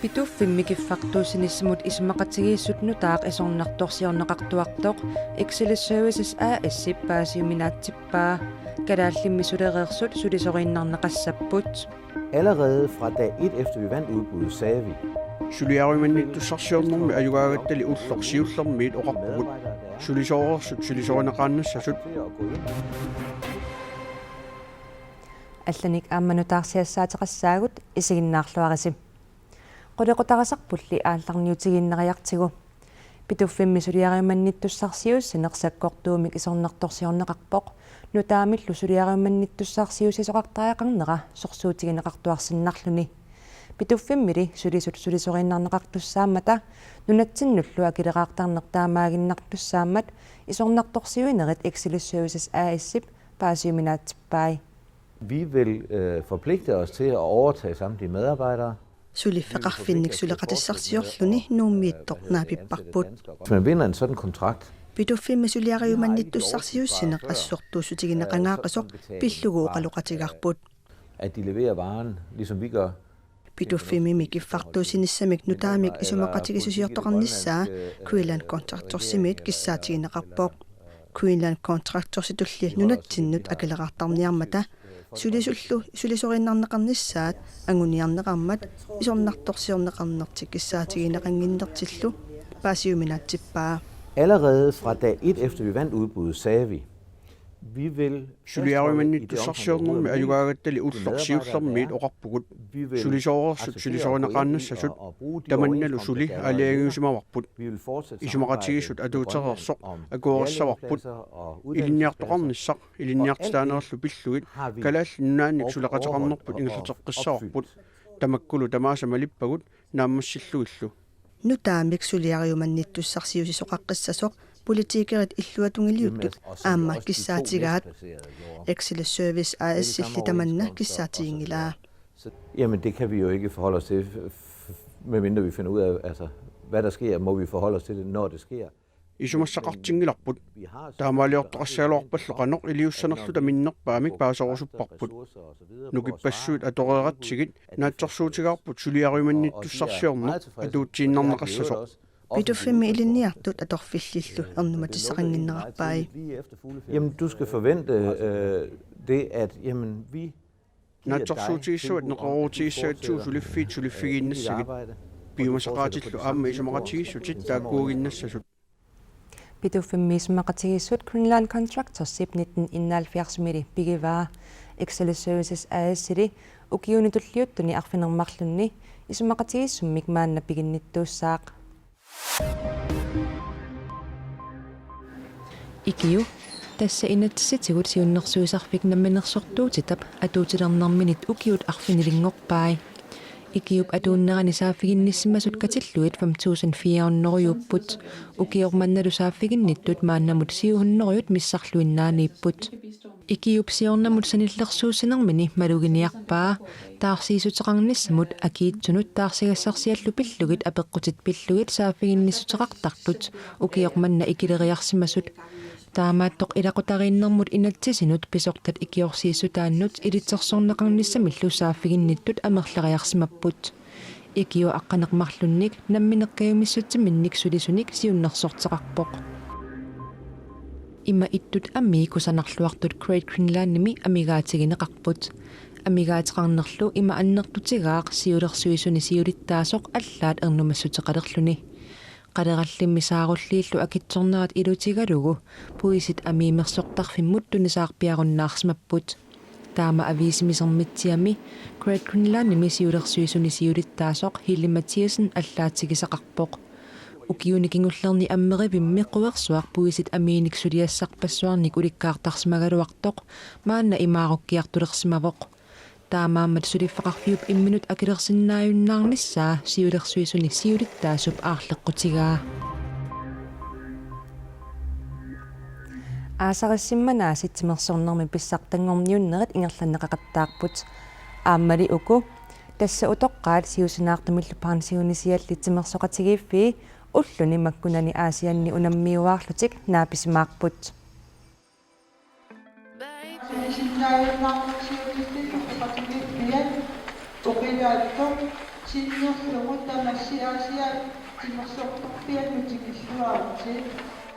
Pituffimmikiffaqtuusinissamut ismaqatigiissutnutaaq isornartorsiorneqartuartoq Excel Services AS sippaasiuminaatsippaa kalaallimmissulereersut sulisorinnarneqassapput. Allerede fra dag 1 efter vi vandt udbuddet, sagde vi, Suliaruimannittussarsiornermi ajugaagattali ullorsiullermiit oqarpugut sulisoorersut sulisorineqaannassasut Allanik aammanutaarsiassaateqassaagut isiginnaarluarisi qolequtaqasarpulli aallarniutiginneriartigu pituffimmi suliaruimannittussarsius neqsakkortuumik isornartorsiorneqarpoq nutaamillu suliaruimannittussarsius isoqartariaqarnera sorsuutigineqartuarsinnarluni pituffimili sulisut sulisorinnarneqartussaamata nunatsinnullu akileqaartarnertaamaaginnartussaammat isornartorsiuinerit Excel Services AS paasiuminaatippai. Vi vil forpligte os til at overtage samtlige medarbejdere. Suliffeqarfinnik suleqatissarsiorluni nuummiittornaapipparput. Hvis man vinder en sådan kontrakt, Pituffimmi suliariumannittussarsiussineq assortuusutigineqangaaqasoq pilluguuqaluqatigarput. at de leverer varen, ligesom vi gør. Pituffimmi mikiffartuusinissamik nutaamik isumaqatigisusiortoqarnissaa Quinlan Contractorsimit kissaatigineqarpoq. Quinlan Contractorsitulli nunatsinnut akileqartarniarmata sulisullu sulisorinnarneqarnissaat anguniarneqarmat isornartorsiorneqarnertik kissaatigineqanginnertillu paasiuminaatsippaa. Allerede fra dag 1 efter vi vandt udbuddet, sagde vi vil suliaruimannittussarsiornermi ajugaagattali ullorsiullermiit oqarpugut sulisoorersut sulisorineqaannassasut tamannalu suli aliagiusimavarput isumaqatigissut atuuterersoq akuorissavarput ilinniartoqarnissaq ilinniartitaanerallu pillugit kalaalli nunaannik suleqateqarnerput ingilluteqqissavarput tamakkulu tamaasamalippagut naammassilluillu Nutaamik suliariumannittussarsiusisoqaqqissasoq politiikerit illuatungiliuttut aamma kissaatigaat Excel Service AS sillitamanna kissaatiingilaa. Jamen det kan vi jo ikke forholde os til, medmindre vi finder ud af, altså, hvad der sker, må vi forholde os til det, når det sker. isumassaqartingilarput taamaaliortoqassaaluarpalloqanoq iliussanerlu taminnerpaamik paasorusupparput nukipassuut atoreeratsigit naatsorsuutigaarput suliaruimannittussarsiorne atuutsiinnarneqassasoq Pituffimmi ilinniartut atorfillillu ernumatisaqanginnerarpai. Jamen du skal forvente det, at jamen, vi naatsorsuutigissuat neqorutigissuat suuliffiit suliffigiinnassagit piumasaqaatillu aamma isumaqatigissutit taakkuuginnassasut Pituffimmi ismaqatigissut Greenland Contractorship 1971 pigivaa Excel Services AS ukiunitulliuttuni arfinermarlunni ismaqatigissummik maanna piginnittuussaaq Ikiu tässä inatsitigut siunnersuisarfik namminersortuutitap atuutilernerminit ukiut arfinilingorpai Ikiup atuunnerani saaffiginnissimmasut katilluit 5400 ukiormannalu saaffiginnittut maannamut 700 missarluinnaaniipput Ikiup siornamut sanillersuusinermini maluginiarpaa taarsiisuteqarnissamut akiitsunut taarsigassarsiallu pillugit apeqqutit pillugit saaffiginnissuteqartartut ukiormanna ikileriarsimasut taamaattoq ilaqutariinnermut inatsisinut pisortat ikiorsiissutaannut ilitsersorneqarnissamillu saaffiginnittut amerleriarsimapput ikiu aqqaneqmarlunnik nammineqqayumissutsimminnik sulisunik siunnersorteqarpoq imma ittut ammi kusanarluartut Great Greenlandimi amigaatigineqarput amigaateqarnerlu ima annertutigaaq siulersuisuni siulittaasoq allaat ernumassuteqalerluni qalerallimmisaarullииллу акитсорнерат илутигалугу пуисит амиимерсортарфиммут тунисаарпиаруннаарсимаппут таама ависимисермитсиами Great Greenlandimi siulersuisuni siulittaасоq Hilli Mathiasen аллаатсигисақарпоқ укиуникингуллерни аммерипимми қуерсуар пуисит амииник сулиассарпассуарник уликкаартарсимагалуартоқ маанна имааруккиартулерсимавоқ таамааммат сулиффақарфиуп имминут акилерсиннааюннаарнissaa сиулерсуисуни сиулиттаасуп аарлеққутигаа аасариссимманааситсимерсорнерми писсартангорниуннерит ингерланнеқақаттаарпут ааммали уку тасса утоққаат сиусинаартумиллу парнсиунисиаллитсимерсоқатигииффи уллуни маккунани аасианни унаммиуаарлутик нааписимаарпут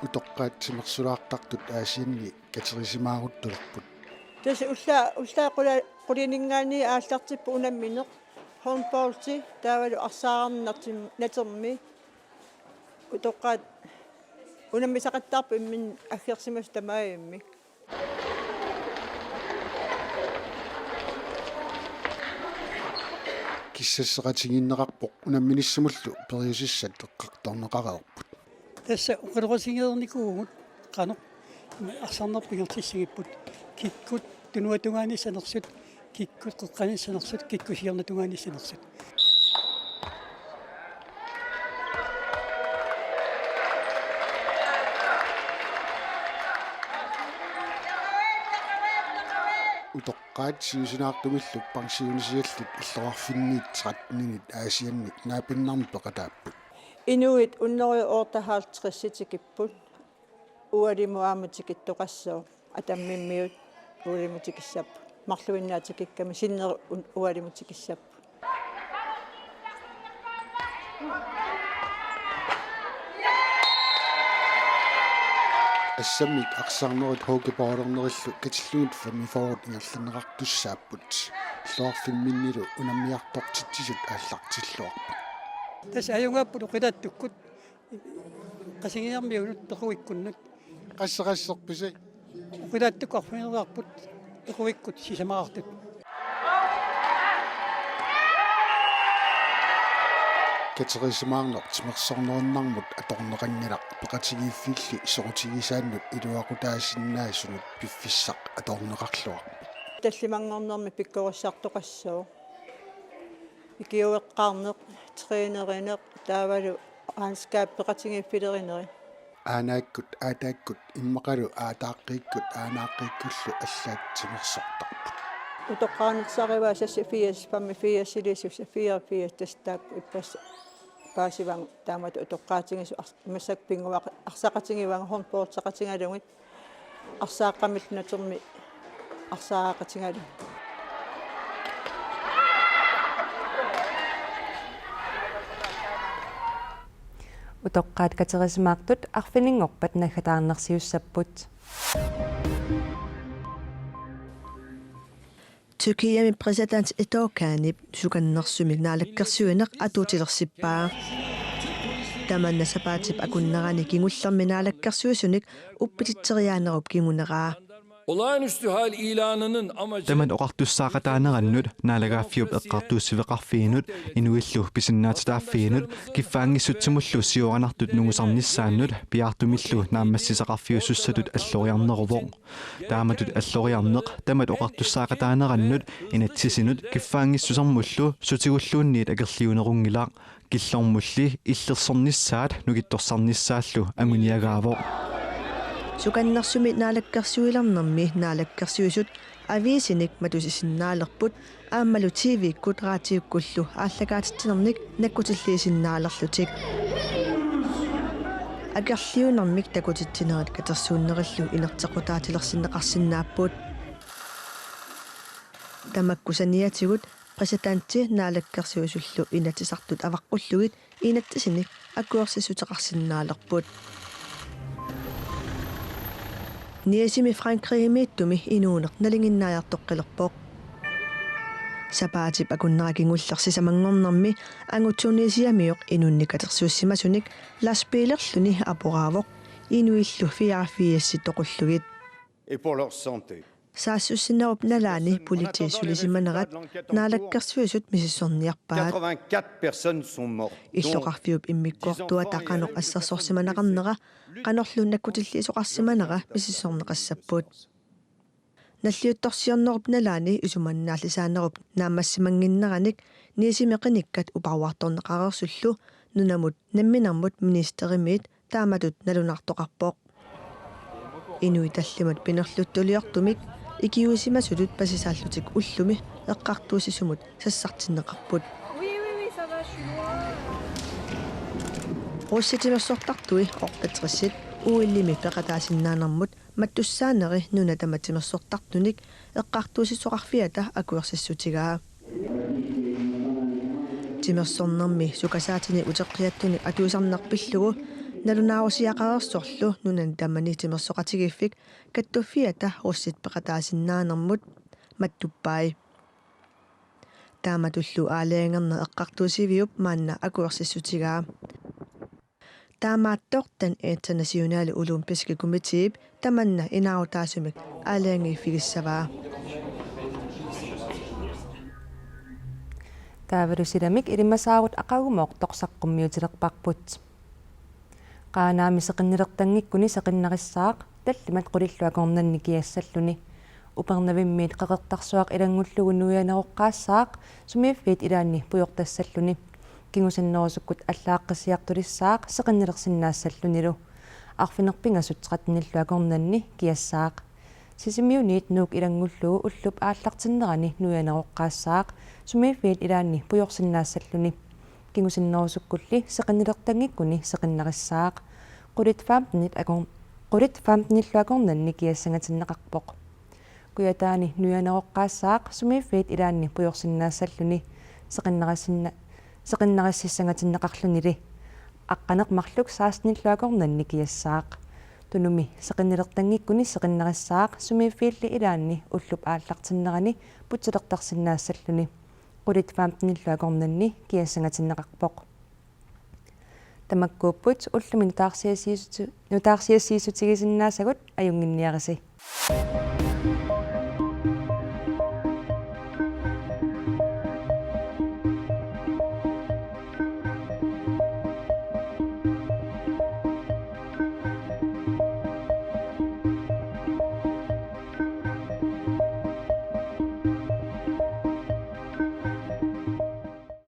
Utoqqaatsimerсулаартартут аасианни катерисимаарутторпут. Тэс уллаа qulininngaani ааллартиппу унамминеқ хорнпаулти таавалу арсаарнартим натерми утоққаат унаммисақаттарпу иммин аггерсимас тамааимми киссассеқатигиннеқарпоқ унамминиссамуллу периусиссат эққарторнеқареерпут. Тасса уқилерусингерникуугут қано арсарнерпигертиссагиппут киккут тунуатунгааниссанерсут киккут қеққаниссанерсут киккусиернатунгааниссанерсут утоққаат сиусинаартумиллу пансионисиаллут иллоқарфинниит 13-нит аасианник наапиннарми пеқатааппут. инуит уннери оортахаалтиқисситикиппут уалимуааматикиттоқассоо атаммиммиут уалимутикиссаппу марлуиннаатикикками синнери уалимутикиссаппу ассаммик арсаарнерит хоукипаалернериллу катиллуут фамифорут ингерланеқартуссааппут иллоарфимминнилу унаммиартортитсисут ааллартиллуарпут. тас аюнгаппут оқилааттуккут қасигиармиунут пеқуиккуннут qassaqasserpisi оқилааттуккарфинериарпут пеқуиккут сисамаартут катерисимаарнер тимерсорнеруннармут аторнеқангилақ пеқатигииффилли сорутигисааннут илуақутаасиннаасунут пиффиссақ аторнеқарлуар таллимангорнерми пиккориссартоқассоо икиуеққарнеқ тренеринеқ таавалу аанскаап пеқатигииффилеринери анааккут аатааккут иммақалу аатааққииккутаанааққииккуллу аллаат тимерсортарпут утоққаанерсариваа сассифиас памми фиасилису сафиа тастаак иппас паасиван таамат утоққаатингису массак пингуақ арсақатингиван хорнпоортсақатингалугит арсааққамит натерми арсаақатингалу утоққаат катерисимаартут арфинингорпат наггатаарнерсиуссаппут Tyrkiami præsident Erdoğan sukannersumik naalakkersuineq atuutilерсиппаа таманна сапаатип акуннерани кигуллерми naalakkersuisunik uppititteriaanerup кигунераа Olağanüstü hal ilanının amacı Tämän oqartussaaqataanерannut naalagaaffiup eqqartuussiveqarfiinut inuillu pisinnaatitaafiinut kiffaangissutsimullu siuranartut nungusarnissaannut piartumillu naammassisaqarfiusussatut alloriarneruvoq taamatut alloriarneq tamat oqartussaaqataanерannut inatsisinut kiffaangissusarmullu sutigulluunniit akerliunerungilaaq killormulli illersornissaat nukittorsarnissaallu amuniagaavoq sukannersumik naalakkersuilernermi naalakkersuisut aviisinik matusisinnaalerput aammalu TV-kkut raatiukkullu ааллагаатитсинерник наккутиллиисиннааlerlutik агерлиунэрмик такутитсинерит катерсууннериллу инертеқутаатилерсиннеқарсинааппут тамаккусаниатигут præsidentти naalakkersuisullu inatisartut аваққуллугит инаттисиник аккуерсисутеқарсиннаалерпут Niesimi Frankrig miittumi inuuneq nalinginnaajartoqqilerpoq sapaatip akunnerakingullерсисамангорнэрми ангутсуниисиамиоq inunnikатерсууссимасуник ласпилерлүни апораавоq inuillu fiarfiassi toqulluгит et pour leur santé. Saasussinnerup nalaani politiisulisimmanerat naalakkersuisut misissorniarpaat 84 personnes sont mortes. иллоqarfiup immikkuartua taqanoq assarsorsimanaqarnera qanorlun nakkutilliisoqarsimanera misissorneqassappuut наллиутторсиорнеруп налаани усуманнааллисааnerup нааммассимангиннераник ниисимеқиниккат упаруарторнеқарерсуллу нунамут намминармут министеримиит тааматут налунартоқарпоқ инуиталлимат пинерлуттулиортумик икиусимасулут пасисааллутик уллуми эққартуусисумут сассартиннеқарпут русситимерсортартуи ортатериссит уиллими пеқатаасиннаанермут маттуссаанери нуна таматимерсортартуник эққартуусисоқарфиата акуерсассутигаа тимерсорнэрми сукасаатини утеққиаттуни атуисарнарпиллугу налунаавусиақарерсорлу нунан тамани тимерсоқатигиффик каттуффиата руссит пеқатаасиннаанермут маттуппай тааматуллу аалеангерна эққартуусивиуп маанна акуерсиссутигаа таамааттортан интернационале олимписки комитиип таманна инаутаасумик аалеангииффигиссаваа таавэрусиламик илимасаарут ақагумооқ торсаққуммиутилерпарпут qaaнаами сеқиннилертангиккуни сеқиннариссаақ таллимат qulilluakорнанни киассаллуни упернавиммиит қеқертарсуақ илангуллугу нуянероққаассаақ сумииффиит илаанни пуйортассаллуни кингусаннерусуккут аллааққисиартулиссаақ сеқиннилерсиннаассаллунилу арфинерпингасут 13-ниллуакорнанни киассаақ сисимиунит нуук илангуллугу уллуп ааллартиннерани нуянероққаассаақ сумииффиит илаанни пуйорсиннаассаллуни кингусиннерусуккулли сеқиннилертангиккуни сеқиннариссаақ qullit 15-ниллуакорнанни киассангатиннеқарпоқ куятаани нуянероққаассаақ сумииффиит илаанни пуйорсиннаассаллуни сеқиннариссиссангатиннеқарлунили аққанеқ марлук 16-ниллуакорнанни киассаақ тунуми сеқиннилертангиккуни сеқиннариссаақ сумииффиилли илаанни уллуп ааллартиннерани путсилертарсиннаассаллуни qullit 15-ниллуакорнанни киассангатиннеқарпоқ тамаккууппут уллуми нутаарсиассиисутигисиннаасагут аюнгинниариси